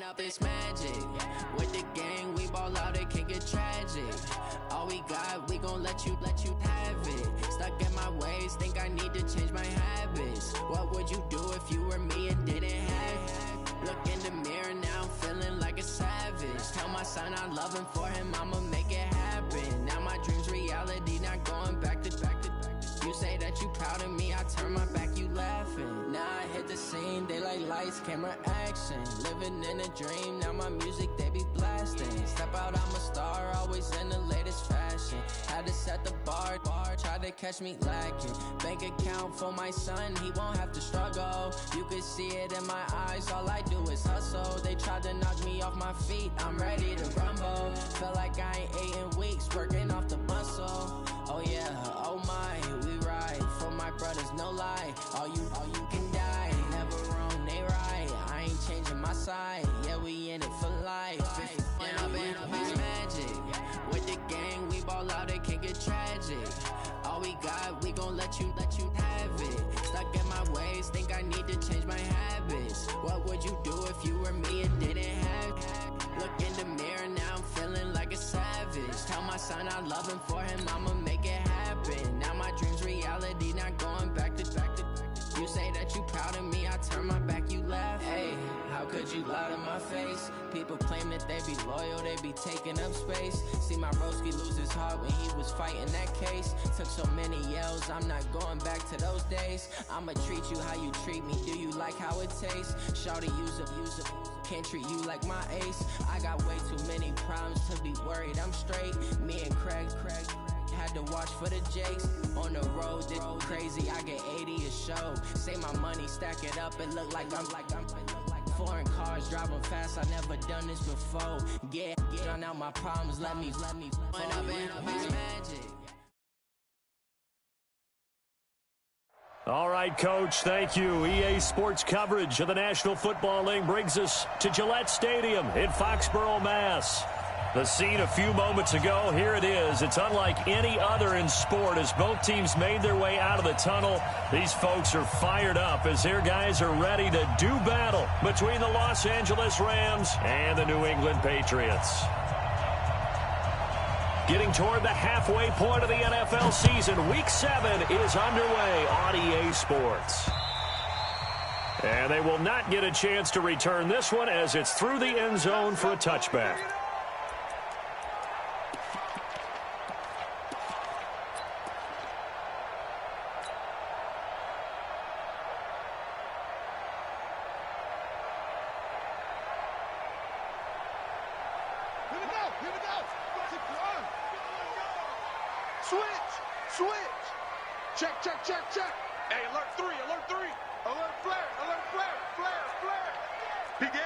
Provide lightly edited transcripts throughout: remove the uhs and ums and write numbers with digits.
Up this magic. With the gang, we ball out, it can get tragic. All we got, we gon' let you have it. Stuck in my ways, think I need to change my habits. What would you do if you were me and didn't have it? Look in the mirror now, I'm feeling like a savage. Tell my son I love him, for him I'ma make it happen. Now my dream's reality, not going back to. You say that you proud of me, I turn my back, you laughing. Now I hit the scene, they like lights, camera, action. Living in a dream, now my music, they be blasting. Step out, I'm a star, always in the latest fashion. Had to set the bar, tried to catch me lacking. Bank account for my son, he won't have to struggle. You can see it in my eyes, all I do is hustle. They tried to knock me off my feet, I'm ready to rumble. Feel like I ain't ate in weeks, working off the muscle. Oh yeah, oh my, we ride for my brothers, no lie. All you can die, never wrong, they right. I ain't changing my side, yeah, we in it for life. When up it's magic. With the gang, we ball out, it can get tragic. All we got, we gon' let you have it. Stuck in my ways, think I need to change my habits. What would you do if you were me and didn't have it? Look in the mirror, now I'm feeling like a savage. Tell my son I love him, for him I'ma make it happen. Now my dream's reality, not going back to. You say that you proud of me, I turn my back, you laugh. Hey, how could you lie to my face? People claim that they be loyal, they be taking up space. See my broski lose his heart when he was fighting that case. Took so many yells, I'm not going back to those days. I'ma treat you how you treat me, do you like how it tastes? Shawty, use up, can't treat you like my ace. I got way too many problems to be worried, I'm straight. Me and Craig had to watch for the Jakes. On the road, this crazy, I get 80 a show. Say my money, stack it up, it look like I'm foreign cars, driving fast, I never done this before. Get drown out my problems, let me when up it's magic. All right, Coach, thank you. EA Sports coverage of the National Football League brings us to Gillette Stadium in Foxborough, Mass. The scene a few moments ago, here it is. It's unlike any other in sport as both teams made their way out of the tunnel. These folks are fired up as their guys are ready to do battle between the Los Angeles Rams and the New England Patriots. Getting toward the halfway point of the NFL season, Week 7 is underway on EA Sports. And they will not get a chance to return this one as it's through the end zone for a touchback. Check. Hey, alert 3. Alert flare. Begin.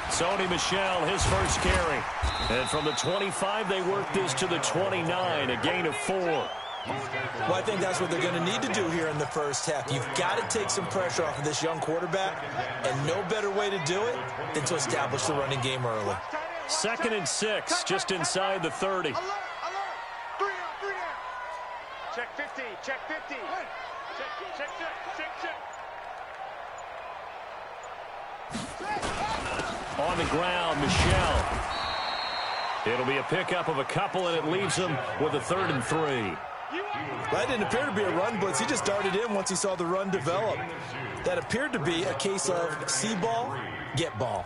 Sony Michel, his first carry. And from the 25, they work this to the 29, a gain of 4. Well, I think that's what they're going to need to do here in the first half. You've got to take some pressure off of this young quarterback, and no better way to do it than to establish the running game early. 2nd and 6, just inside the 30. Alert. 3 down. Check 50. Check. On the ground, Michel. It'll be a pickup of a couple, and it leaves them with a 3rd and 3. That didn't appear to be a run blitz. He just darted in once he saw the run develop. That appeared to be a case of see ball, get ball.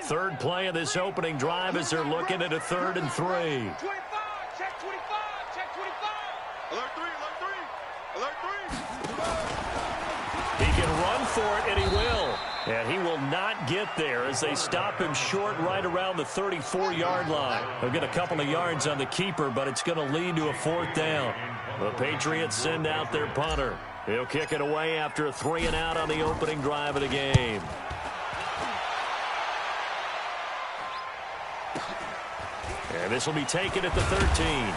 Third play of this opening drive as they're looking at a 3rd and 3. 25. Check 25. Alert 3. He can run for it, and he will. And he will not get there as they stop him short right around the 34-yard line. They'll get a couple of yards on the keeper, but it's going to lead to a 4th down. The Patriots send out their punter. He'll kick it away after a 3-and-out on the opening drive of the game. And this will be taken at the 13.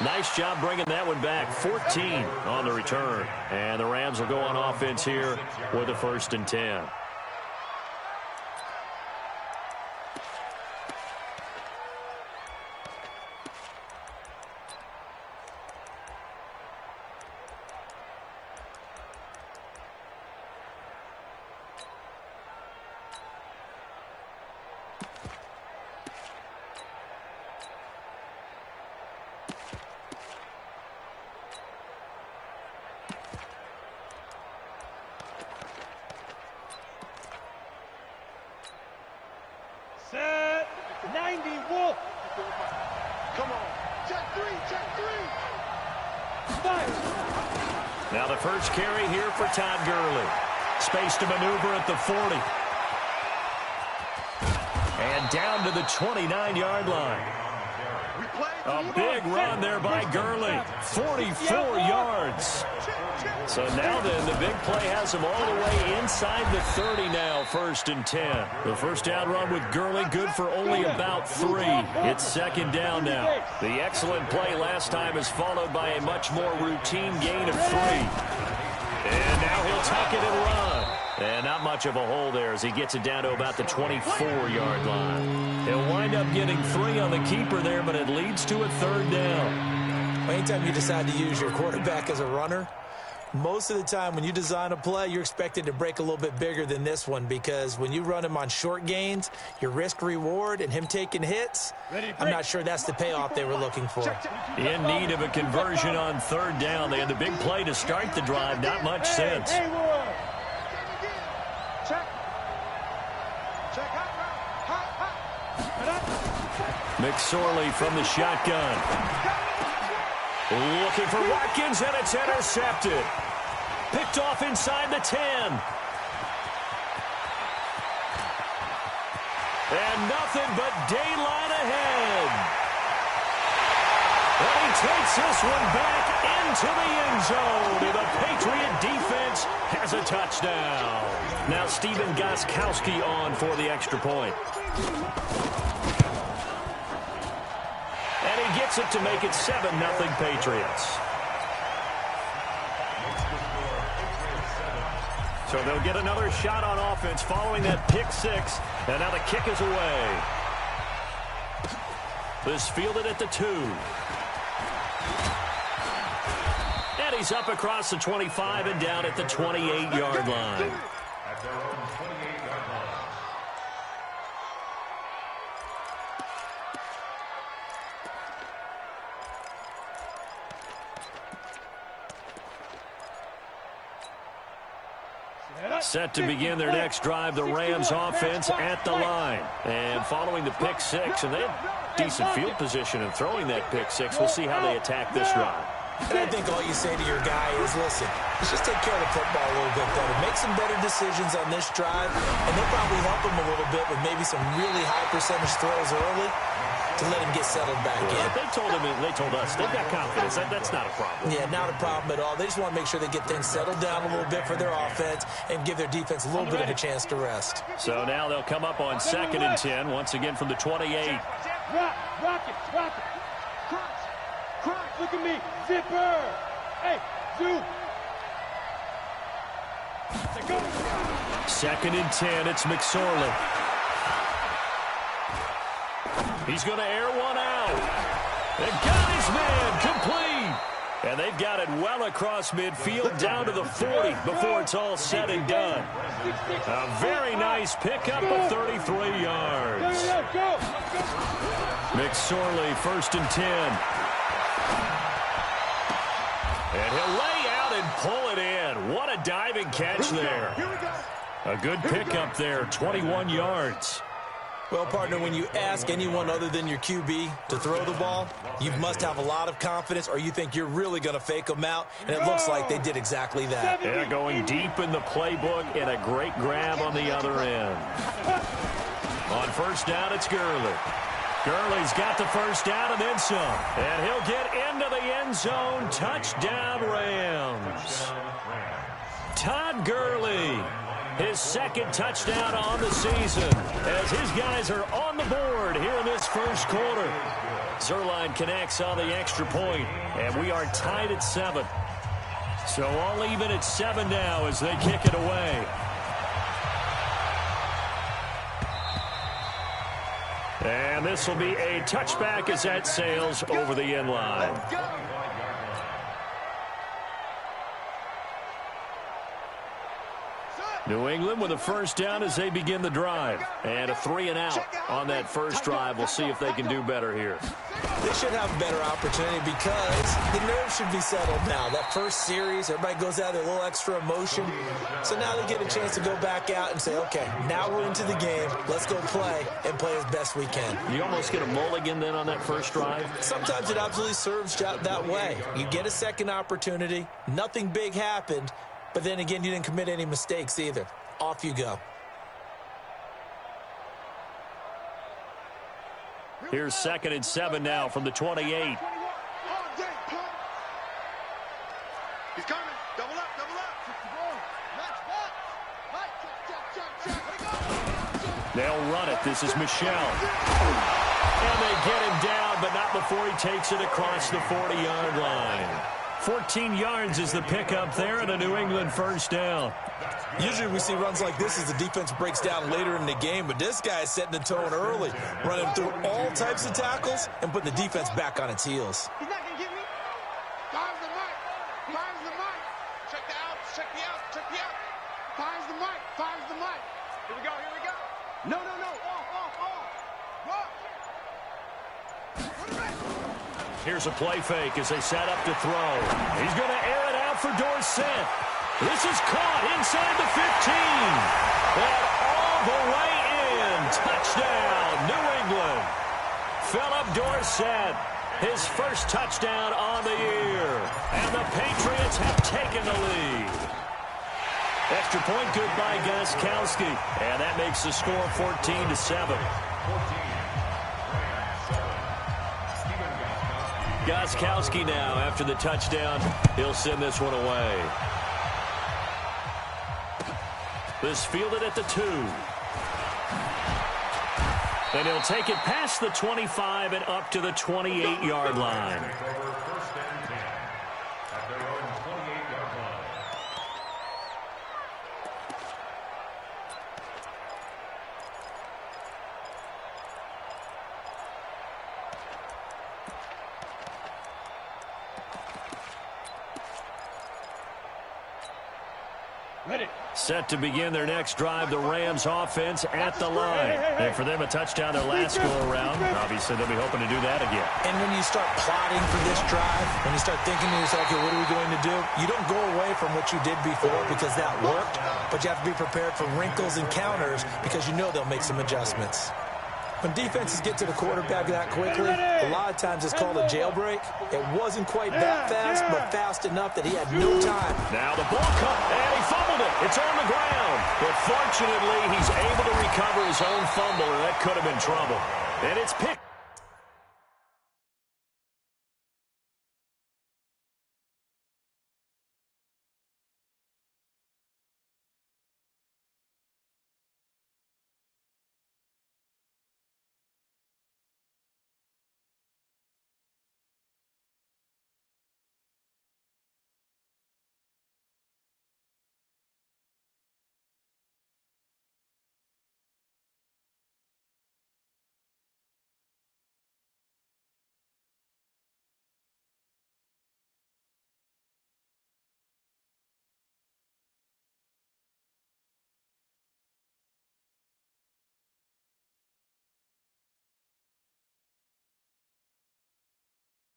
Nice job bringing that one back. 14 on the return. And the Rams will go on offense here with a 1st and 10. Set 90 Wolf. Come on. Check three. Fire. Now the first carry here for Todd Gurley. Space to maneuver at the 40. And down to the 29-yard line. A big run there by Gurley. 44 yards. So now then, the big play has him all the way inside the 30 now, 1st and 10. The first down run with Gurley, good for only about 3. It's 2nd down now. The excellent play last time is followed by a much more routine gain of 3. And now he'll tuck it and run. And not much of a hole there as he gets it down to about the 24-yard line. He'll wind up getting 3 on the keeper there, but it leads to a 3rd down. Anytime you decide to use your quarterback as a runner, most of the time when you design a play, you're expected to break a little bit bigger than this one, because when you run him on short gains, your risk-reward and him taking hits, I'm not sure that's the payoff they were looking for. In need of a conversion on 3rd down. They had the big play to start the drive. Not much sense. McSorley from the shotgun. Looking for Watkins, and it's intercepted. Picked off inside the 10. And nothing but daylight ahead. And he takes this one back into the end zone. And the Patriot defense has a touchdown. Now Stephen Gostkowski on for the extra point. And he gets it to make it 7-0 Patriots. So they'll get another shot on offense following that pick 6. And now the kick is away. This fielded at the 2. And he's up across the 25 and down at the 28-yard line. Set to begin their next drive, the Rams offense at the line. And following the pick 6, and they have decent field position in throwing that pick 6. We'll see how they attack this drive. And I think all you say to your guy is, listen, let's just take care of the football a little bit better. Make some better decisions on this drive, and they'll probably help him a little bit with maybe some really high percentage throws early to let him get settled back in. They told us, they've got confidence. That's not a problem. Yeah, not a problem at all. They just want to make sure they get things settled down a little bit for their offense and give their defense a little bit of a chance to rest. So now they'll come up on 2nd and 10, once again from the 28. Rock it. Crunch, look at me. Zipper. Hey, Zoo. 2nd and 10, it's McSorley. He's going to air one out. And got his man complete. And they've got it well across midfield down to the 40 before it's all said and done. A very nice pickup of 33 yards. McSorley, 1st and 10. And he'll lay out and pull it in. What a diving catch there. A good pickup there, 21 yards. Well, partner, when you ask anyone other than your QB to throw the ball, you must have a lot of confidence, or you think you're really going to fake them out, and it looks like they did exactly that. Yeah, going deep in the playbook, and a great grab on the other end. On 1st down, it's Gurley. Gurley's got the 1st down and then some. And he'll get into the end zone. Touchdown, Rams. Todd Gurley. His second touchdown on the season as his guys are on the board here in this first quarter. Zuerlein connects on the extra point, and we are tied at 7. So all even at 7 now as they kick it away. And this will be a touchback as that sails over the end line. New England with a first down as they begin the drive. And a 3-and-out on that first drive. We'll see if they can do better here. They should have a better opportunity because the nerves should be settled now. That first series, everybody goes out there, a little extra emotion. So now they get a chance to go back out and say, okay, now we're into the game. Let's go play and play as best we can. You almost get a mulligan then on that first drive? Sometimes it absolutely serves that way. You get a second opportunity. Nothing big happened. But then again, you didn't commit any mistakes either. Off you go. Here's 2nd and 7 now from the 28. He's coming. Double up, double up. They'll run it. This is Michel. And they get him down, but not before he takes it across the 40-yard line. 14 yards is the pickup there and a New England first down. Usually we see runs like this as the defense breaks down later in the game, but this guy is setting the tone early, running through all types of tackles and putting the defense back on its heels. He's not going to get me. Finds the mic. Finds the mic. Check the out. Check the out. Check the out. Finds the mic. Finds the mic. Here we go. Here we go. No, no, no. Off. Here's a play fake as they set up to throw. He's going to air it out for Dorsett. This is caught inside the 15. And all the way in. Touchdown, New England. Philip Dorsett, his first touchdown on the year. And the Patriots have taken the lead. Extra point good by Gostkowski. And that makes the score 14-7. Gostkowski now after the touchdown. He'll send this one away. This fielded at the 2. And he'll take it past the 25 and up to the 28-yard line. Set to begin their next drive, the Rams offense at the line. And for them, a touchdown their last go-around. Obviously, they'll be hoping to do that again. And when you start plotting for this drive, when you start thinking to yourself, okay, what are we going to do? You don't go away from what you did before because that worked, but you have to be prepared for wrinkles and counters because you know they'll make some adjustments. When defenses get to the quarterback that quickly, a lot of times it's called a jailbreak. It wasn't quite that fast, but fast enough that he had no time. Now the ball cut, and he fumbled it. It's on the ground. But fortunately, he's able to recover his own fumble, and that could have been trouble. And it's picked.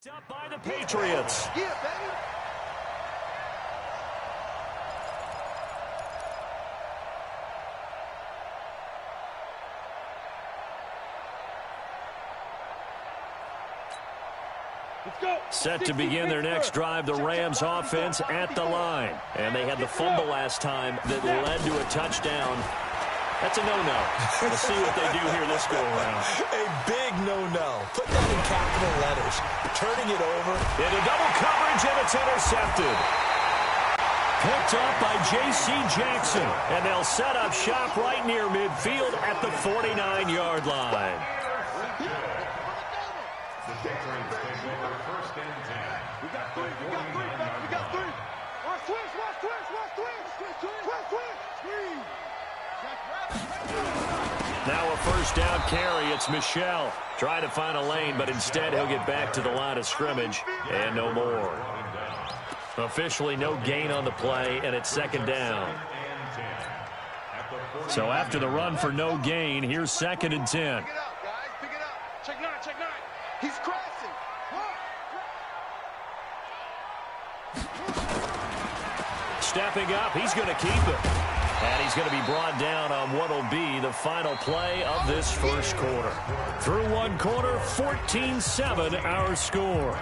Up by the Patriots. Yeah, baby. Set to begin their next drive, the Rams offense at the line. And they had the fumble last time that led to a touchdown. That's a no-no. We'll see what they do here this go-around. A big no-no. Put that in capital letters. Turning it over. Into double coverage, and it's intercepted. Picked up by J.C. Jackson. And they'll set up shop right near midfield at the 49-yard line. The Patriots take over first and 10. We got three. We got three. Watch twist. Now a first down carry. It's Michel. Trying to find a lane, but instead he'll get back to the line of scrimmage and no more. Officially no gain on the play, and it's second down. So after the run for no gain, here's second and 10. Pick it up, guys. Pick it up. Check nine. He's crashing. Stepping up, he's going to keep it. And he's going to be brought down on what will be the final play of this first quarter. Through one quarter, 14-7 our score.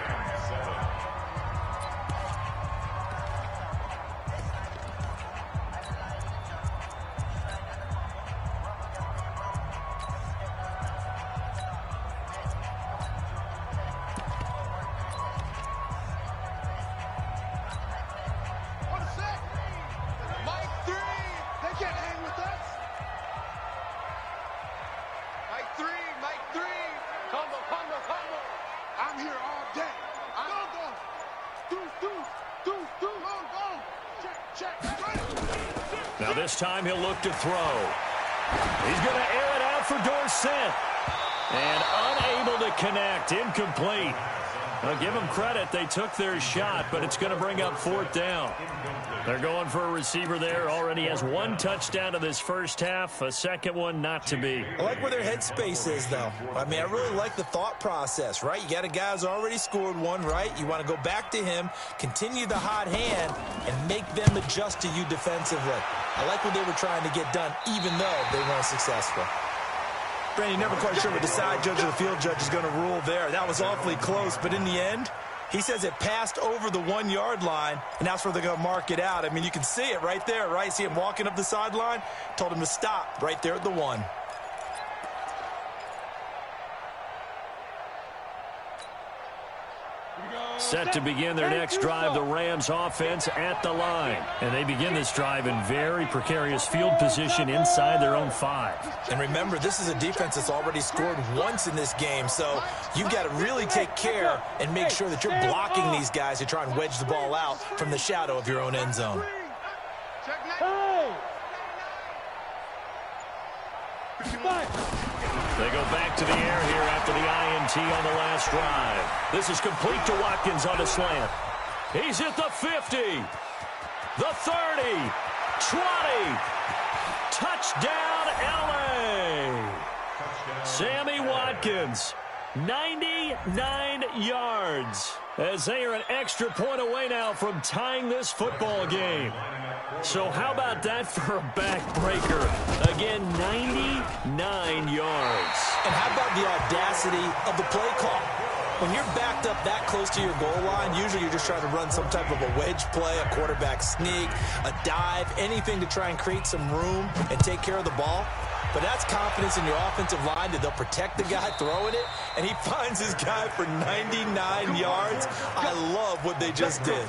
Now this time he'll look to throw. He's going to air it out for Dorsett. And unable to connect. Incomplete. Now give them credit. They took their shot, but it's going to bring up fourth down. They're going for a receiver there. Already has one touchdown in this first half. A second one not to be. I like where their headspace is, though. I mean, I really like the thought process, right? You got a guy who's already scored one, right? You want to go back to him, continue the hot hand, and make them adjust to you defensively. I like what they were trying to get done, even though they weren't successful. Brandon, never quite sure what the side judge or the field judge is going to rule there. That was awfully close, but in the end, he says it passed over the 1 yard line, and that's where they're going to mark it out. I mean, you can see it right there, right? See him walking up the sideline? Told him to stop right there at the 1. Set to begin their next drive, the Rams offense at the line. And they begin this drive in very precarious field position inside their own 5. And remember, this is a defense that's already scored once in this game, so you've got to really take care and make sure that you're blocking these guys to try and wedge the ball out from the shadow of your own end zone. They go back to the air here after the INT on the last drive. This is complete to Watkins on a slant. He's at the 50, the 30, 20. Touchdown, LA. Sammy Watkins, 99 yards, as they are an extra point away now from tying this football game. So how about that for a backbreaker? Again, 99 yards. And how about the audacity of the play call? When you're backed up that close to your goal line, usually you're just trying to run some type of a wedge play, a quarterback sneak, a dive, anything to try and create some room and take care of the ball. But that's confidence in your offensive line that they'll protect the guy throwing it, and he finds his guy for 99 yards. I love what they just did.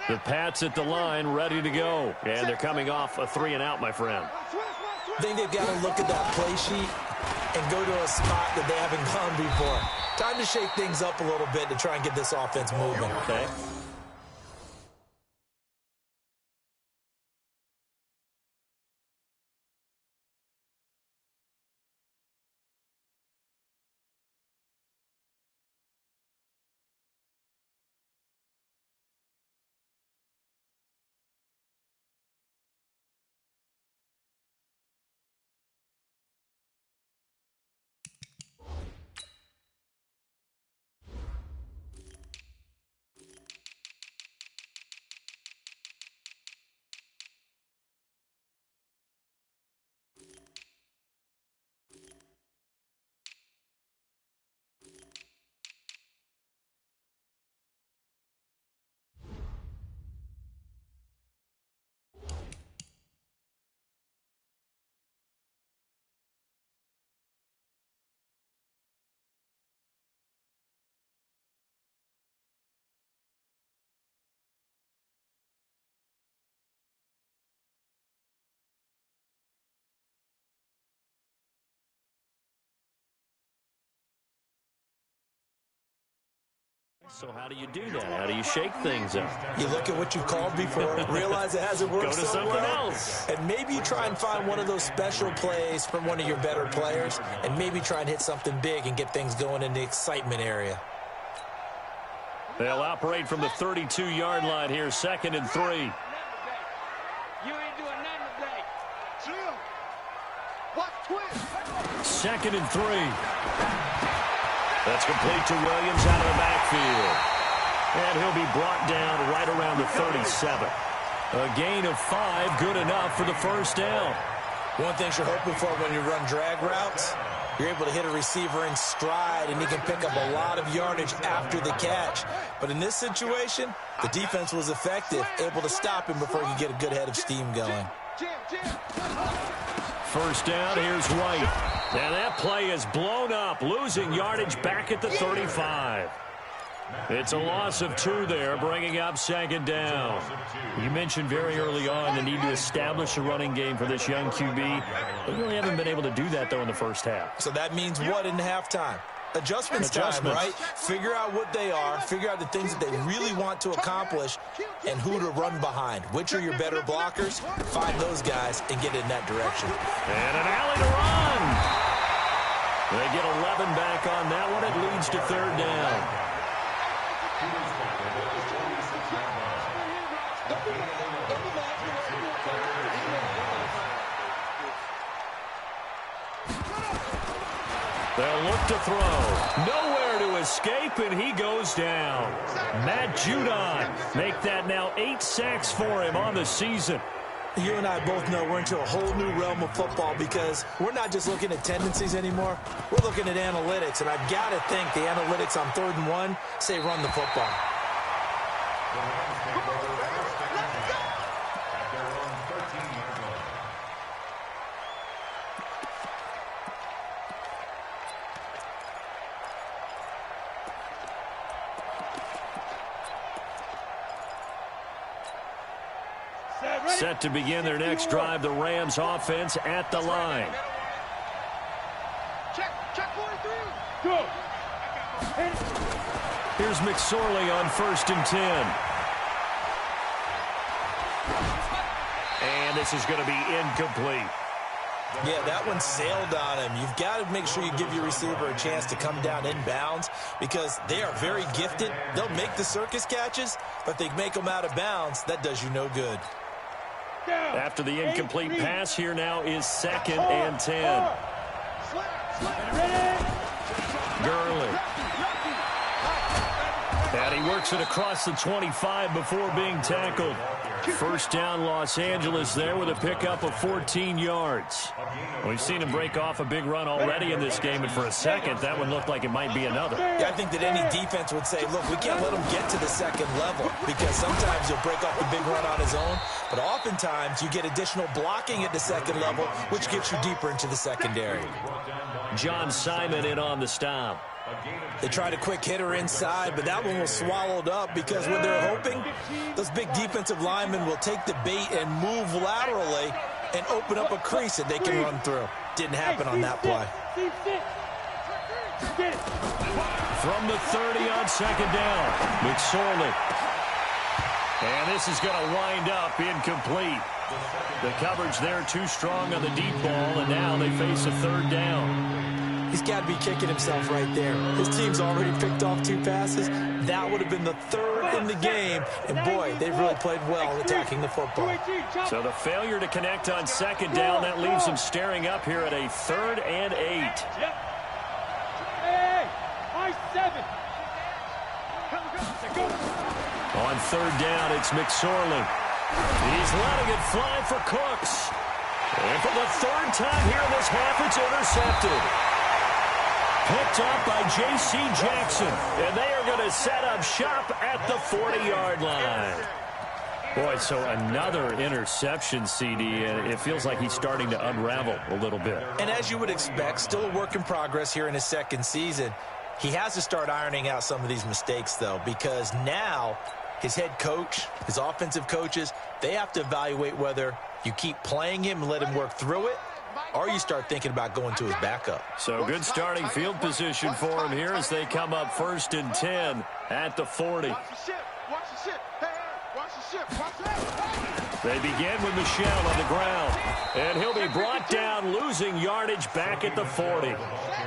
The Pats at the line, ready to go. And they're coming off a 3-and-out, my friend. I think they've got to look at that play sheet and go to a spot that they haven't gone before. Time to shake things up a little bit to try and get this offense moving. Okay. So how do you do that? How do you shake things up? You look at what you've called before, realize it hasn't worked Go to so something well, else. and maybe you try and find one of those special plays from one of your better players, and maybe try and hit something big and get things going in the excitement area. They'll operate from the 32-yard line here, 2nd and 3. You ain't doing nothing today. Chill. What twist? 2nd and 3. That's complete to Williams out of the backfield. And he'll be brought down right around the 37. A gain of 5, good enough for the first down. One thing you're hoping for when you run drag routes, you're able to hit a receiver in stride, and he can pick up a lot of yardage after the catch. But in this situation, the defense was effective, able to stop him before he could get a good head of steam going. First down, here's White. And that play is blown up, losing yardage back at the 35. It's a loss of 2 there, bringing up 2nd down. You mentioned very early on the need to establish a running game for this young QB. They really haven't been able to do that, though, in the first half. So that means what in halftime? Adjustments time, right? Figure out what they are, figure out the things that they really want to accomplish, and who to run behind. Which are your better blockers? Find those guys and get in that direction. And an alley to run. They get 11 back on that one. It leads to 3rd down. They'll look to throw. Nowhere to escape, and he goes down. Matt Judon make that now 8 sacks for him on the season. You and I both know we're into a whole new realm of football because we're not just looking at tendencies anymore. We're looking at analytics, and I've got to think the analytics on 3rd and 1 say run the football. Set to begin their next drive, the Rams offense at the line. Check 43. Go. Here's McSorley on 1st and 10. And this is going to be incomplete. Yeah, that one sailed on him. You've got to make sure you give your receiver a chance to come down inbounds because they are very gifted. They'll make the circus catches, but they make them out of bounds. That does you no good. After the incomplete pass, here now is 2nd and 10. Gurley. And he works it across the 25 before being tackled. First down, Los Angeles there with a pickup of 14 yards. We've seen him break off a big run already in this game, and for a second, that one looked like it might be another. Yeah, I think that any defense would say, look, we can't let him get to the 2nd level because sometimes he'll break off the big run on his own, but oftentimes you get additional blocking at the 2nd level, which gets you deeper into the secondary. John Simon in on the stop. They tried a quick hitter inside, but that one was swallowed up because what they're hoping, those big defensive linemen will take the bait and move laterally and open up a crease that they can run through. Didn't happen on that play. From the 30 on 2nd down, McSorley. And this is going to wind up incomplete. The coverage there too strong on the deep ball, and now they face a 3rd down. He's got to be kicking himself right there. His team's already picked off 2 passes. That would have been the 3rd in the game. And, boy, they've really played well attacking the football. So the failure to connect on 2nd down, that leaves him staring up here at a 3rd and 8. On 3rd down, it's McSorley. He's letting it fly for Cooks. And for the 3rd time here in this half, it's intercepted. Picked up by J.C. Jackson, and they are going to set up shop at the 40-yard line. Boy, so another interception, CD, and it feels like he's starting to unravel a little bit. And as you would expect, still a work in progress here in his 2nd season. He has to start ironing out some of these mistakes, though, because now his head coach, his offensive coaches, they have to evaluate whether you keep playing him and let him work through it, or you start thinking about going to his backup. So good starting field position for him here as they come up 1st and 10 at the 40. They begin with Michel on the ground, and he'll be brought down, losing yardage back at the 40.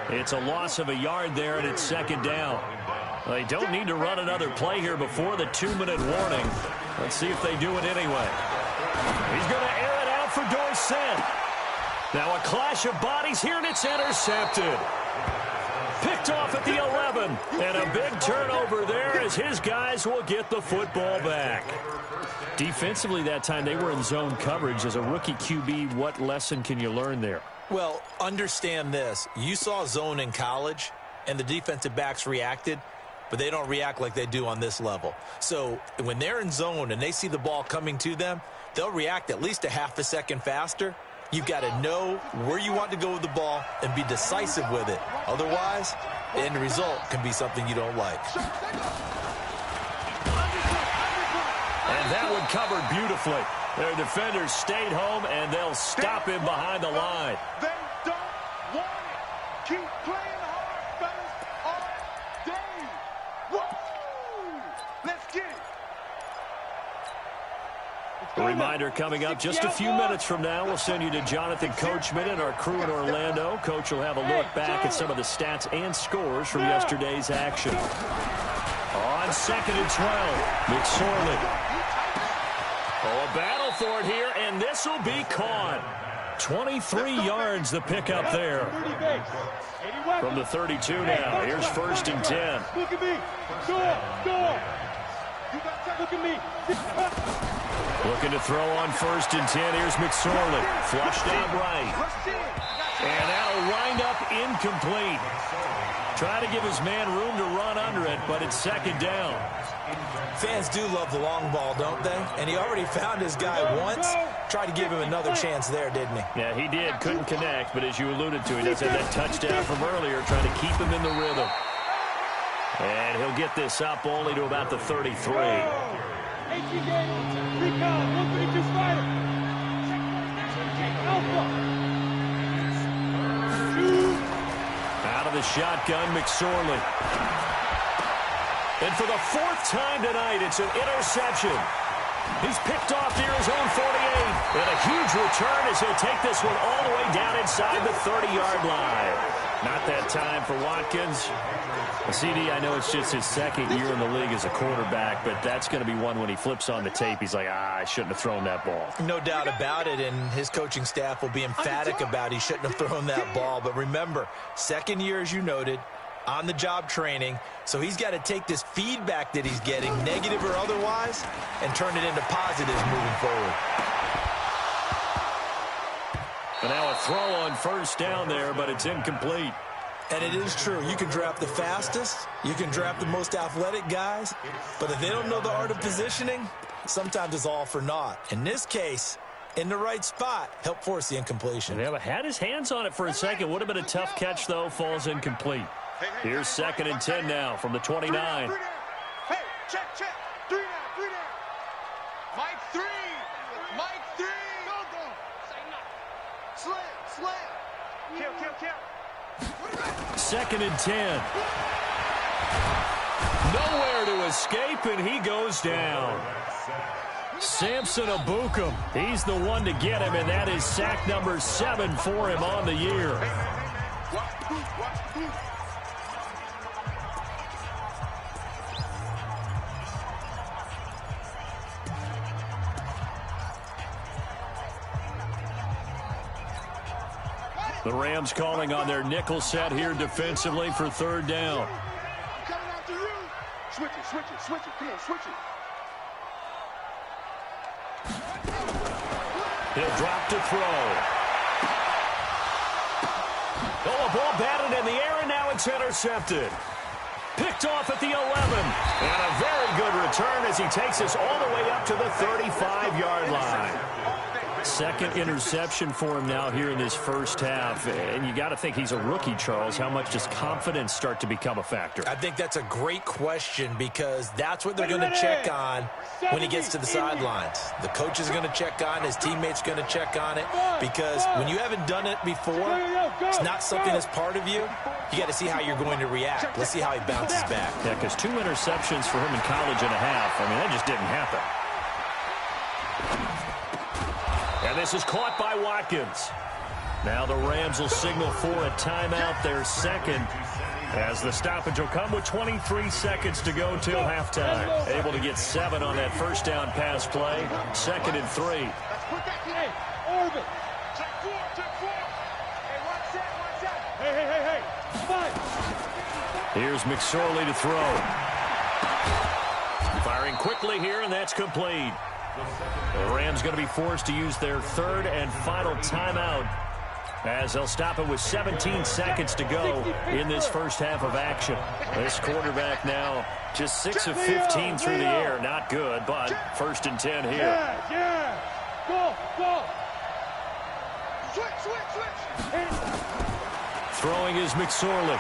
It's a loss of a yard there, and it's 2nd down. They don't need to run another play here before the 2-minute warning. Let's see if they do it anyway. He's going to air it out for Dorsett. Now a clash of bodies here, and it's intercepted. Picked off at the 11, and a big turnover there as his guys will get the football back. Defensively that time, they were in zone coverage. As a rookie QB, what lesson can you learn there? Well, understand this. You saw zone in college, and the defensive backs reacted, but they don't react like they do on this level. So when they're in zone and they see the ball coming to them, they'll react at least a half a second faster. You've got to know where you want to go with the ball and be decisive with it. Otherwise, the end result can be something you don't like. And that one covered beautifully. Their defenders stayed home, and they'll stop him behind the line. They don't want it. Keep playing hard, fellas, all day. Woo! Let's get it. A reminder coming up just a few minutes from now. We'll send you to Jonathan Coachman and our crew in Orlando. Coach will have a look back at some of the stats and scores from yesterday's action. On 2nd and 12, McSorley. Oh, a battle for it here, and this will be caught. 23 yards the pickup there. From the 32 now. Here's 1st and 10. Look at me. Door. You got to look at me. Looking to throw on 1st and 10. Here's McSorley. Flushed out right. And that'll wind up incomplete. Trying to give his man room to run under it, but it's 2nd down. Fans do love the long ball, don't they? And he already found his guy once. Tried to give him another chance there, didn't he? Yeah, he did. Couldn't connect, but as you alluded to, he does have that touchdown from earlier, trying to keep him in the rhythm. And he'll get this up only to about the 33. Out of the shotgun, McSorley. And for the 4th time tonight, it's an interception. He's picked off near his own 48. And a huge return as he'll take this one all the way down inside the 30-yard line. Not that time for Watkins. CD, I know it's just his 2nd year in the league as a quarterback, but that's going to be one when he flips on the tape. He's like, I shouldn't have thrown that ball. No doubt about it, and his coaching staff will be emphatic about he shouldn't have thrown that ball. But remember, 2nd year, as you noted, on-the-job training, so he's got to take this feedback that he's getting, negative or otherwise, and turn it into positives moving forward. And now a throw on 1st down there, but it's incomplete. And it is true. You can draft the fastest. You can draft the most athletic guys. But if they don't know the art of positioning, sometimes it's all for naught. In this case, in the right spot, help force the incompletion. Yeah, but had his hands on it for a second. Would have been a tough catch, though. Falls incomplete. Here's 2nd and 10 now from the 29. Hey, check. 3 down. Mike 3. Go. Slam. Kill. 2nd and 10. Nowhere to escape, and he goes down. Samson Abukum, he's the one to get him, and that is sack number 7 for him on the year. The Rams calling on their nickel set here defensively for 3rd down. I'm coming after you. Switch it. Come on, switch it. He'll drop to throw. Oh, a ball batted in the air, and now it's intercepted. Picked off at the 11. And a very good return as he takes us all the way up to the 35-yard line. Second interception for him now here in this first half. And you got to think he's a rookie, Charles. How much does confidence start to become a factor? I think that's a great question because that's what they're going to check on when he gets to the sidelines. The coach is going to check on, his teammates going to check on it, because when you haven't done it before, it's not something that's part of you. You got to see how you're going to react. Let's see how he bounces back. Yeah, because 2 interceptions for him in college and a half. I mean, that just didn't happen. And this is caught by Watkins. Now the Rams will signal for a timeout, their second, as the stoppage will come with 23 seconds to go till halftime. Able to get 7 on that first down pass play. 2nd and 3. Hey, Orbit. Check 4, check 4. Hey, watch that, watch that. Hey. 5. Here's McSorley to throw. Firing quickly here, and that's complete. The Rams going to be forced to use their 3rd and final timeout as they'll stop it with 17 seconds to go in this first half of action. This quarterback now just 6 of 15 through the air. Not good, but 1st and 10 here. Yeah. Go. Switch. Throwing is McSorley.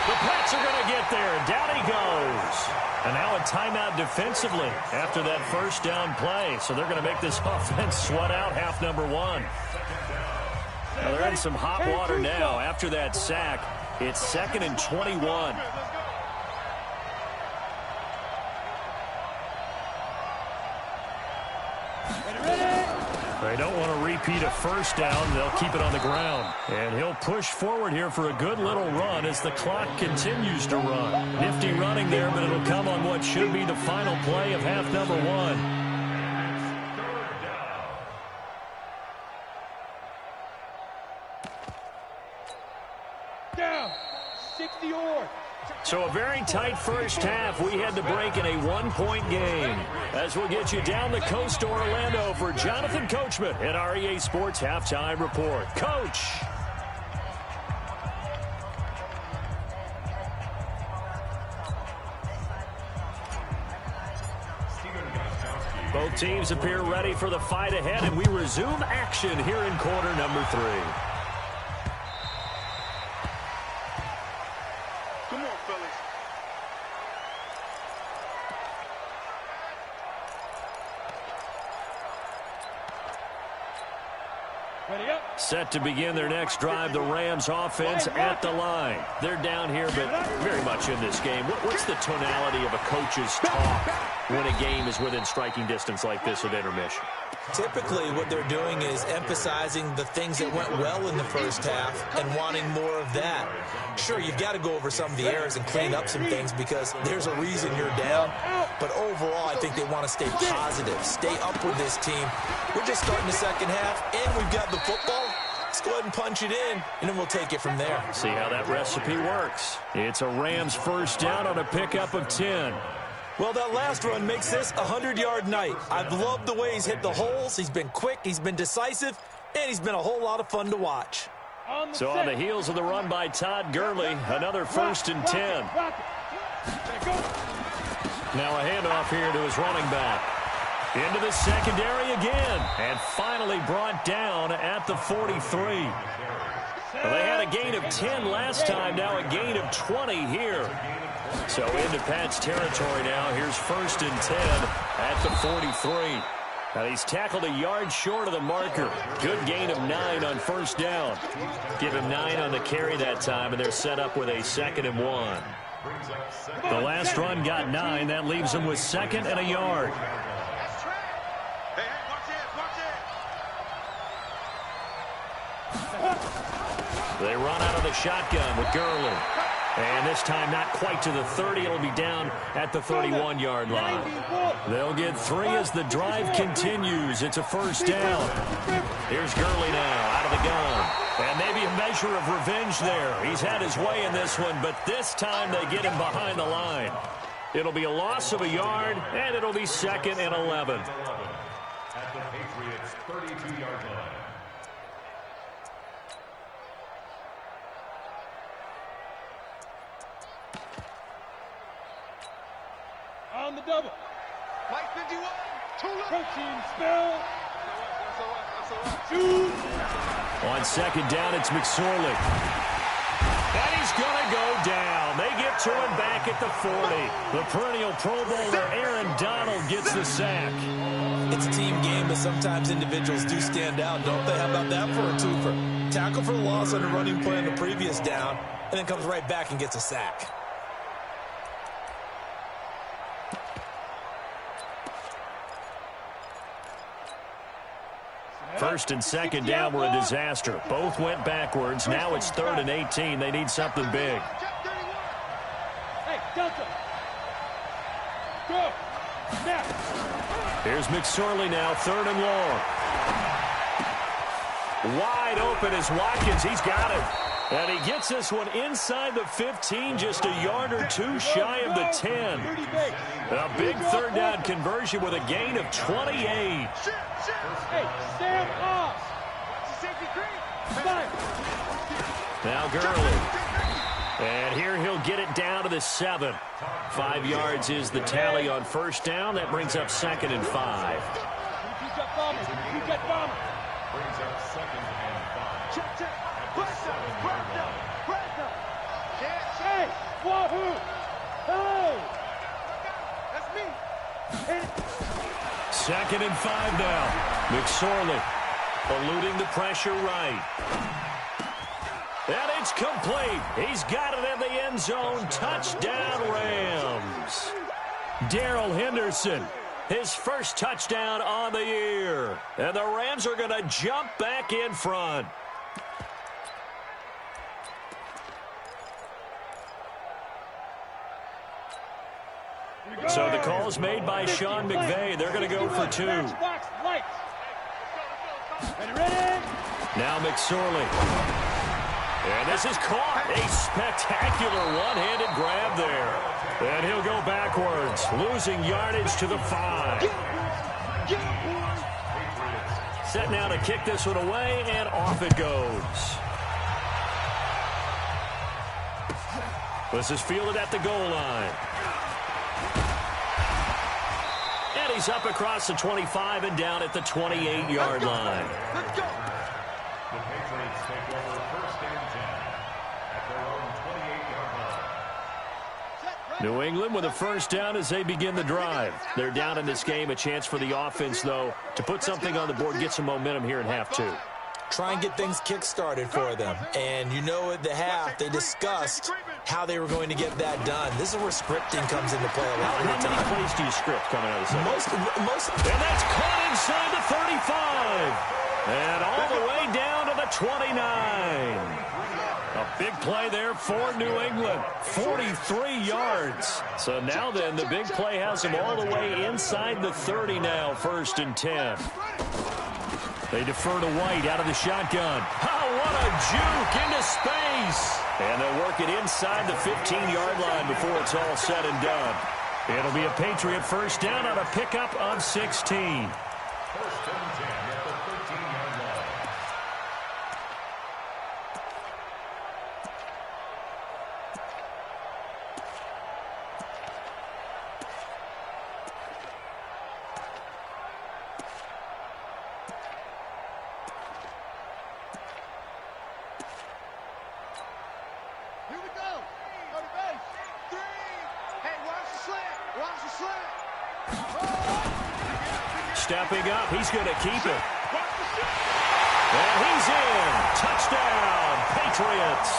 The Pats are going to get there, and down he goes. And now a timeout defensively after that first down play. So they're going to make this offense sweat out half number 1. Now they're in some hot water now after that sack. It's 2nd and 21. They don't want to repeat a first down. They'll keep it on the ground. And he'll push forward here for a good little run as the clock continues to run. Nifty running there, but it'll come on what should be the final play of half number 1. Down. 60 or. So a very tight first half. We had to break in a 1-point game. As we'll get you down the coast to Orlando for Jonathan Coachman at our EA Sports Halftime Report. Coach. Both teams appear ready for the fight ahead, and we resume action here in quarter number 3. Come on, fellas. Ready up. Set to begin their next drive, the Rams offense at the line. They're down here, but very much in this game. What's the tonality of a coach's talk when a game is within striking distance like this at intermission? Typically, what they're doing is emphasizing the things that went well in the first half and wanting more of that. Sure, you've got to go over some of the errors and clean up some things because there's a reason you're down. But overall, I think they want to stay positive, stay up with this team. We're just starting the second half, and we've got the football. Let's go ahead and punch it in, and then we'll take it from there. See how that recipe works. It's a Rams first down on a pickup of 10. Well, that last run makes this a 100-yard night. I've loved the way he's hit the holes. He's been quick, he's been decisive, and he's been a whole lot of fun to watch. So on the heels of the run by Todd Gurley, another 1st and 10. Now a handoff here to his running back. Into the secondary again, and finally brought down at the 43. Well, they had a gain of 10 last time, now a gain of 20 here. So into Pat's territory now. Here's 1st and 10 at the 43. Now he's tackled a yard short of the marker. Good gain of 9 on first down. Give him 9 on the carry that time, and they're set up with a 2nd and 1. The last run got 9. That leaves him with 2nd and a yard. They run out of the shotgun with Gurley. And this time not quite to the 30. It'll be down at the 31-yard line. They'll get 3 as the drive continues. It's a first down. Here's Gurley now out of the gun. And maybe a measure of revenge there. He's had his way in this one, but this time they get him behind the line. It'll be a loss of a yard, and it'll be 2nd and 11. At the Patriots' 32-yard line. On the double. Mike 51. Protein spill. On second down, it's McSorley. And he's going to go down. They get to him back at the 40. The perennial Pro Bowler Aaron Donald gets the sack. It's a team game, but sometimes individuals do stand out, don't they? How about that for a twofer? Tackle for loss on a running play on the previous down, and then comes right back and gets a sack. First and second down were a disaster. Both went backwards. Now it's 3rd and 18. They need something big. Hey, Delta. Go. Snap. Here's McSorley now, 3rd and long. Wide open is Watkins. He's got it. And he gets this one inside the 15, just a yard or two shy of the 10. A big 3rd down conversion with a gain of 28. Hey, stand off. Now Gurley. And here he'll get it down to the 7. 5 yards is the tally on first down. That brings up 2nd and 5. Brings up 2nd and 5. Check. Hey, wahoo! Hey! That's me. 2nd and 5 now. McSorley eluding the pressure right. And it's complete. He's got it in the end zone. Touchdown, Rams. Darrell Henderson, his first touchdown on the year. And the Rams are going to jump back in front. So the call is made by Sean McVay. They're going to go for 2. Now McSorley. And this is caught. A spectacular one-handed grab there. And he'll go backwards, losing yardage to the 5. Set now to kick this one away, and off it goes. This is fielded at the goal line. And he's up across the 25 and down at the 28-yard line. Let's go. The Patriots take over 1st and 10 at their own 28-yard line. New England with a first down as they begin the drive. They're down in this game. A chance for the offense, though, to put something on the board, get some momentum here in half 2. Try and get things kick-started for them. And you know at the half, they discussed how they were going to get that done. This is where scripting comes into play a lot of the time. How many plays do you script coming out of the second? Most. And that's caught inside the 35. And all the way down to the 29. A big play there for New England. 43 yards. So now then, the big play has them all the way inside the 30 now, 1st and 10. They defer to White out of the shotgun. Oh, what a juke into space. And they'll work it inside the 15-yard line before it's all said and done. It'll be a Patriot first down on a pickup on 16. 1st and 10 at the 13-yard line. Here we go. Go to base. 3. Hey, watch the slant. Watch the slant. Stepping up, he's going to keep it. And he's in. Touchdown, Patriots.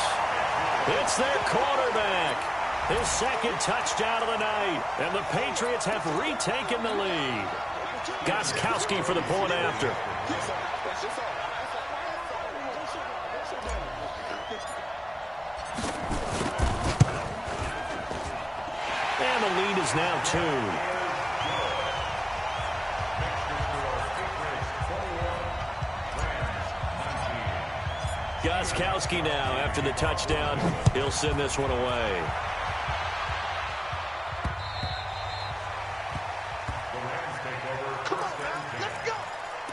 It's their quarterback. His 2nd touchdown of the night. And the Patriots have retaken the lead. Gostkowski for the point after. And the lead is now 2. Gostkowski now after the touchdown. He'll send this one away. The Rams take over 1st and 10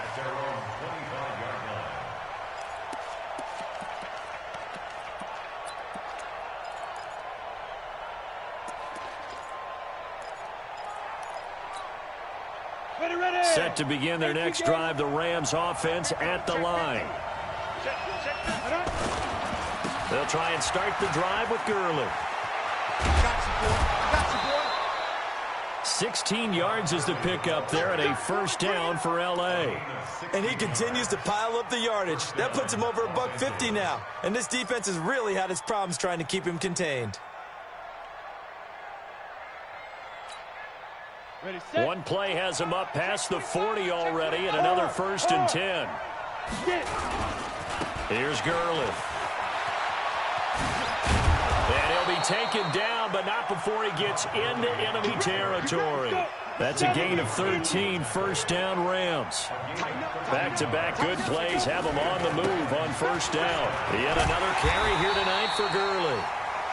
at their own 25-yard line. Set to begin their next drive, the Rams offense at the line. They'll try and start the drive with Gurley. 16 yards is the pickup there and a first down for L.A. And he continues to pile up the yardage. That puts him over $150 now. And this defense has really had its problems trying to keep him contained. One play has him up past the 40 already, and another 1st and 10. Here's Gurley. And he'll be taken down, but not before he gets into enemy territory. That's a gain of 13, first down Rams. Back-to-back good plays have them on the move on first down. Yet another carry here tonight for Gurley.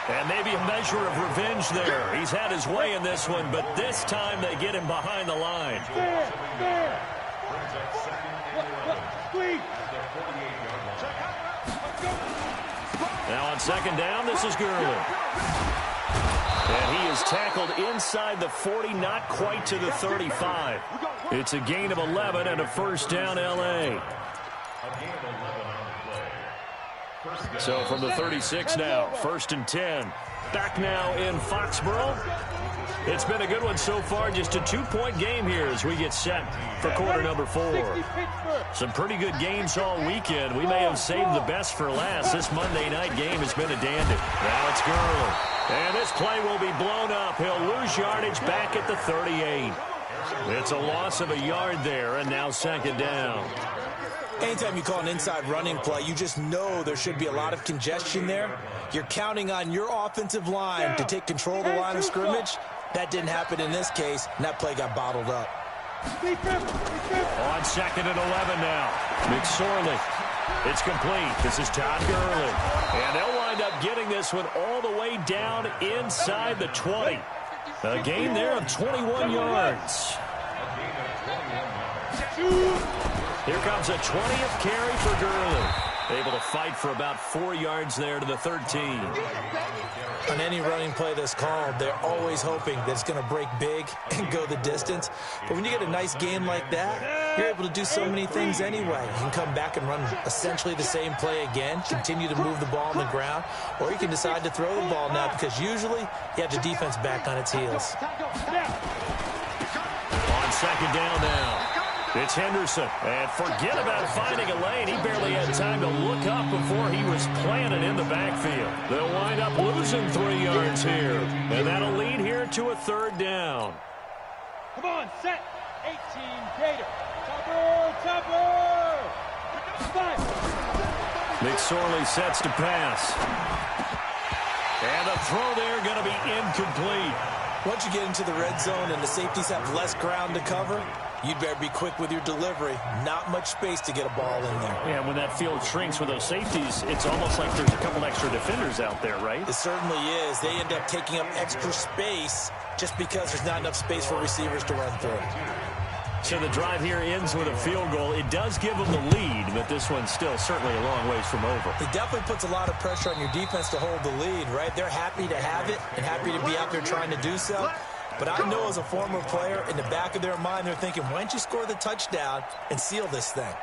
And maybe a measure of revenge there. He's had his way in this one, but this time they get him behind the line. Now on second down, this is Gurley. And he is tackled inside the 40, not quite to the 35. It's a gain of 11 and a first down L.A. So from the 36 now, 1st and 10. Back now in Foxborough. It's been a good one so far. Just a 2-point game here as we get set for quarter number 4. Some pretty good games all weekend. We may have saved the best for last. This Monday night game has been a dandy. Now it's Gurley. And this play will be blown up. He'll lose yardage back at the 38. It's a loss of a yard there, and now second down. Anytime you call an inside running play, you just know there should be a lot of congestion there. You're counting on your offensive line to take control of the line of scrimmage. That didn't happen in this case, and that play got bottled up. On second and 11 now. McSorley. It's complete. This is Todd Gurley. And they'll wind up getting this one all the way down inside the 20. A gain there of 21 yards. Here comes a 20th carry for Gurley. Able to fight for about 4 yards there to the 13. On any running play that's called, they're always hoping that it's going to break big and go the distance. But when you get a nice game like that, you're able to do so many things anyway. You can come back and run essentially the same play again, continue to move the ball on the ground, or you can decide to throw the ball now because usually you have the defense back on its heels. On second down now. It's Henderson, and forget about finding a lane. He barely had time to look up before he was planted in the backfield. They'll wind up losing 3 yards here, and that'll lead here to a third down. Come on, set. 18, Gator. Topper. McSorley sets to pass. And the throw there going to be incomplete. Once you get into the red zone and the safeties have less ground to cover, you'd better be quick with your delivery. Not much space to get a ball in there. Yeah, when that field shrinks with those safeties, it's almost like there's a couple extra defenders out there, right? It certainly is. They end up taking up extra space just because there's not enough space for receivers to run through. So the drive here ends with a field goal. It does give them the lead, but this one's still certainly a long ways from over. It definitely puts a lot of pressure on your defense to hold the lead, right? They're happy to have it and happy to be out there trying to do so. But I know as a former player, in the back of their mind, they're thinking, why don't you score the touchdown and seal this thing?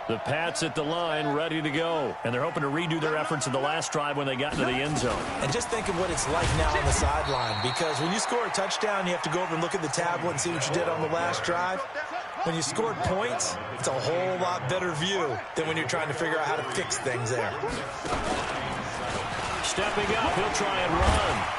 The Pats at the line, ready to go. And they're hoping to redo their efforts in the last drive when they got into the end zone. And just think of what it's like now on the sideline, because when you score a touchdown, you have to go over and look at the tablet and see what you did on the last drive. When you scored points, it's a whole lot better view than when you're trying to figure out how to fix things there. Stepping up, he'll try and run.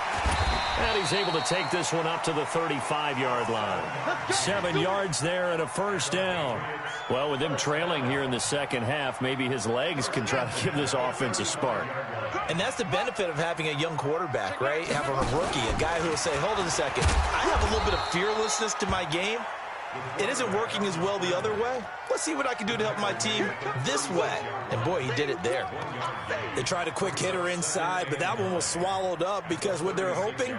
And he's able to take this one up to the 35-yard line. 7 yards there and a first down. Well, with them trailing here in the second half, maybe his legs can try to give this offense a spark. And that's the benefit of having a young quarterback, right? Having a rookie, a guy who will say, hold on a second, I have a little bit of fearlessness to my game. It isn't working as well the other way. Let's see what I can do to help my team this way. And, boy, he did it there. They tried a quick hitter inside, but that one was swallowed up because what they're hoping,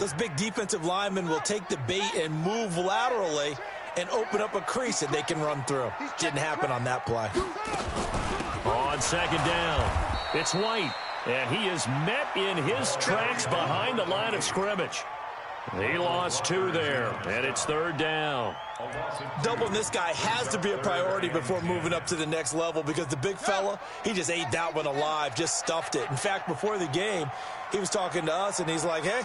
those big defensive linemen will take the bait and move laterally and open up a crease that they can run through. Didn't happen on that play. On second down, it's White. And he is met in his tracks behind the line of scrimmage. He lost 2 there, and it's 3rd down. Doubling this guy has to be a priority before moving up to the next level because the big fella, he just ate that one alive, just stuffed it. In fact, before the game, he was talking to us, and he's like, hey,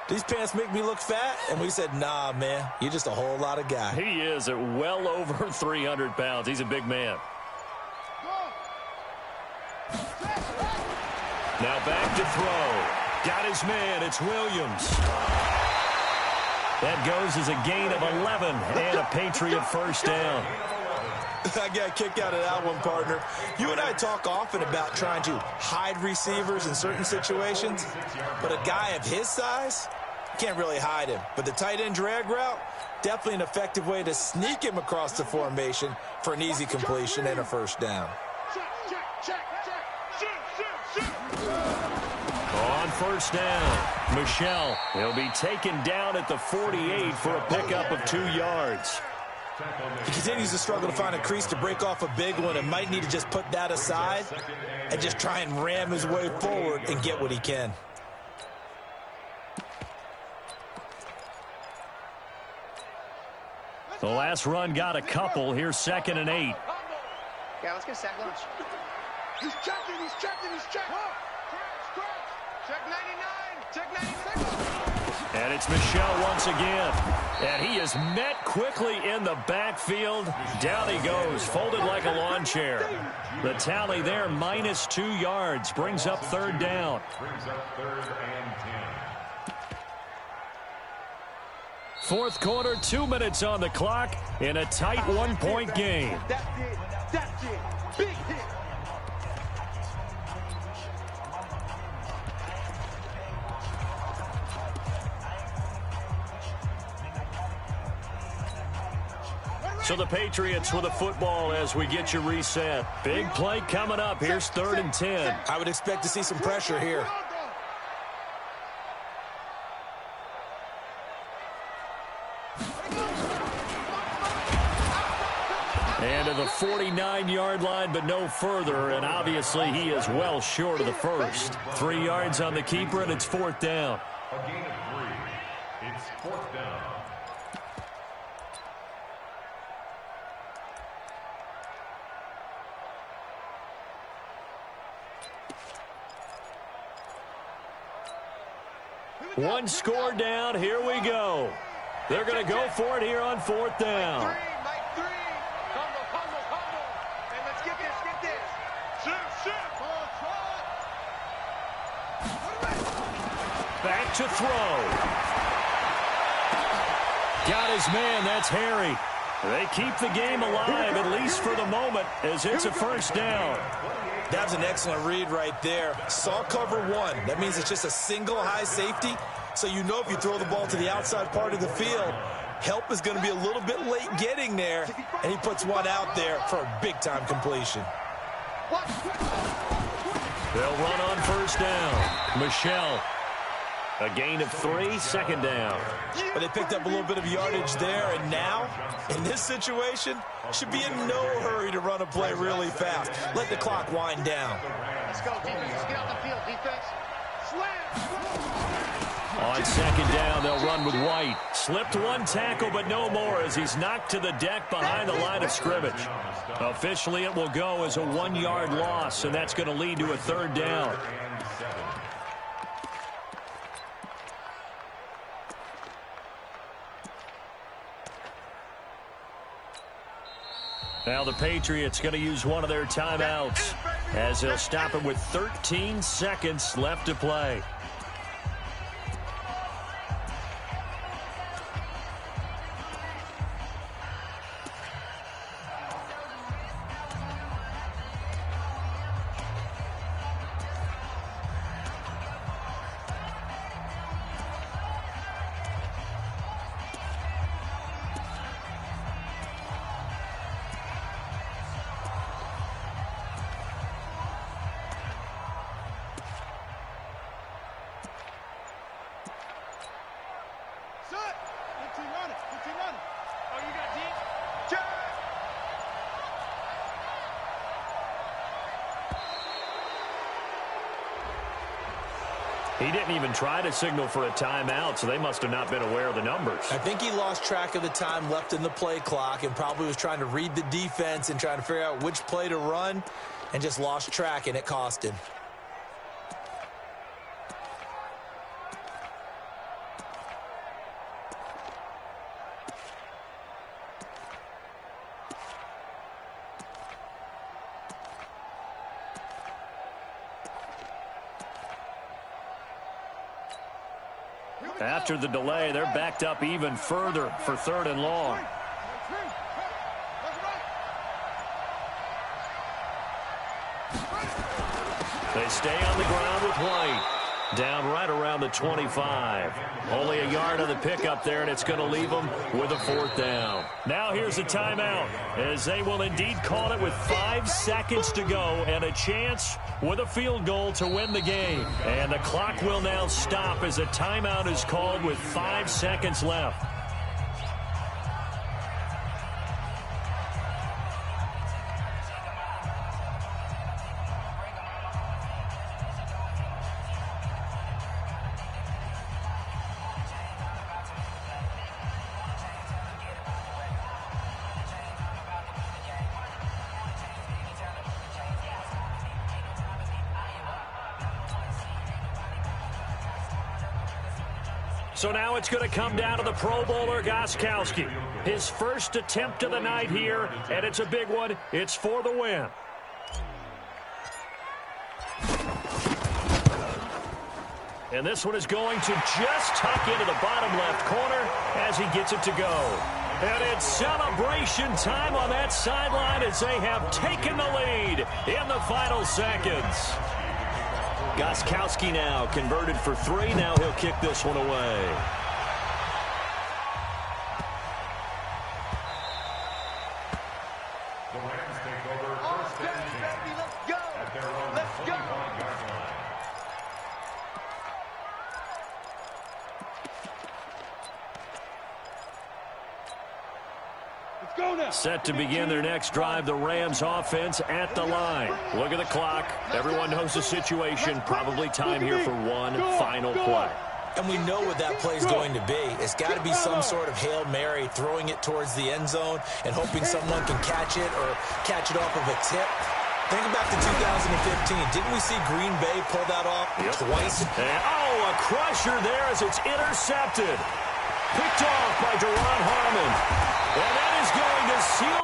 these pants make me look fat? And we said, nah, man, you're just a whole lot of guy. He is at well over 300 pounds. He's a big man. Now back to throw. Got his man. It's Williams. That goes as a gain of 11 and a Patriot first down. I got a kick out of that one, partner. You and I talk often about trying to hide receivers in certain situations, but a guy of his size, can't really hide him. But the tight end drag route, definitely an effective way to sneak him across the formation for an easy completion and a first down. On first down, Michelle. He'll be taken down at the 48 for a pickup of 2 yards. He continues to struggle to find a crease to break off a big one and might need to just put that aside and just try and ram his way forward and get what he can. The last run got a couple. Here's 2nd and 8. Yeah, let's get a sack lunch. He's checking, he's checking, he's checking. Check 99, check 96. And it's Michelle once again. And he is met quickly in the backfield. Down he goes, folded like a lawn chair. The tally there, -2 yards, brings up 3rd down. Brings up 3rd and 10. 4th quarter, 2 minutes on the clock in a tight 1-point game. That's it. That's it. Big hit. So the Patriots with the football as we get you reset. Big play coming up. Here's 3rd and 10. I would expect to see some pressure here. And to the 49-yard line, but no further. And obviously he is well short of the first. 3 yards on the keeper, and it's 4th down. A gain of 3. It's 4th down. One score down. Here we go. They're going to go for it here on 4th down. Mike 3. Humble. And let's get this. Shoot. Back to throw. Got his man. That's Harry. They keep the game alive, at least for the moment, as it's a first down. That's an excellent read right there. Saw cover 1. That means it's just a single high safety. So you know if you throw the ball to the outside part of the field, help is going to be a little bit late getting there. And he puts one out there for a big-time completion. They'll run on first down. Michelle. A gain of 3, 2nd down. But they picked up a little bit of yardage there, and now, in this situation, should be in no hurry to run a play really fast. Let the clock wind down. Let's go, defense. Get off the field, defense. On 2nd down, they'll run with White. Slipped 1 tackle, but no more as he's knocked to the deck behind the line of scrimmage. Officially, it will go as a 1-yard loss, and that's going to lead to a 3rd down. Now the Patriots going to use one of their timeouts as they'll stop it with 13 seconds left to play. He didn't even try to signal for a timeout, so they must have not been aware of the numbers. I think he lost track of the time left in the play clock and probably was trying to read the defense and trying to figure out which play to run and just lost track, and it cost him. After the delay, they're backed up even further for 3rd and long. They stay on the ground with White. Down right around the 25. Only a yard on the pickup there, and it's going to leave them with a 4th down. Now here's a timeout, as they will indeed call it with 5 seconds to go and a chance with a field goal to win the game. And the clock will now stop as a timeout is called with 5 seconds left. So now it's going to come down to the Pro Bowler, Gostkowski. His first attempt of the night here, and it's a big one. It's for the win. And this one is going to just tuck into the bottom left corner as he gets it to go. And it's celebration time on that sideline as they have taken the lead in the final seconds. Gostkowski now converted for 3. Now he'll kick this one away. The Rams take over 1st and 10 at their own 25-yard line. Let's go now. Set to begin their next drive, the Rams offense at the line. Look at the clock. Everyone knows the situation. Probably time here for one final play. And we know what that play is going to be. It's got to be some sort of Hail Mary, throwing it towards the end zone and hoping someone can catch it or catch it off of a tip. Think back to 2015. Didn't we see Green Bay pull that off twice? And, a crusher there as it's intercepted. Picked off by Deron Harmon. And that is going to seal.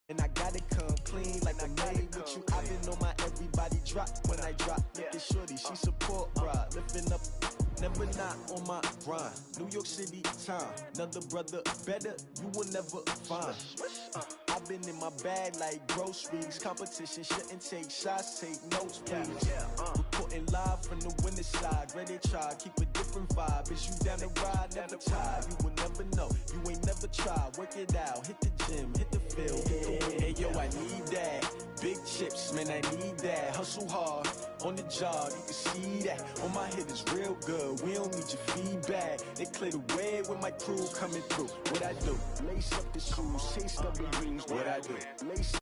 And I gotta come clean like I'm made with you. I've been on my everybody drop when I drop. Look at shorty, she support ride. Lifting up, never not on my grind. New York City time, another brother better, you will never find. I've been in my bag like groceries. Competition shouldn't take shots, take notes, please. Reporting live from the winning side. Ready to try, keep a different vibe. Is you down the ride, never tired. You will never know, you ain't never tried. Work it out, hit the gym, hit the field. Hey yo, I need that. Big chips, man, I need that. Hustle hard, on the job, you can see that. On my head is real good, we don't need your feedback. They clear the way with my crew coming through. What I do? Lace up the shoes, chase W's. What I do? Lace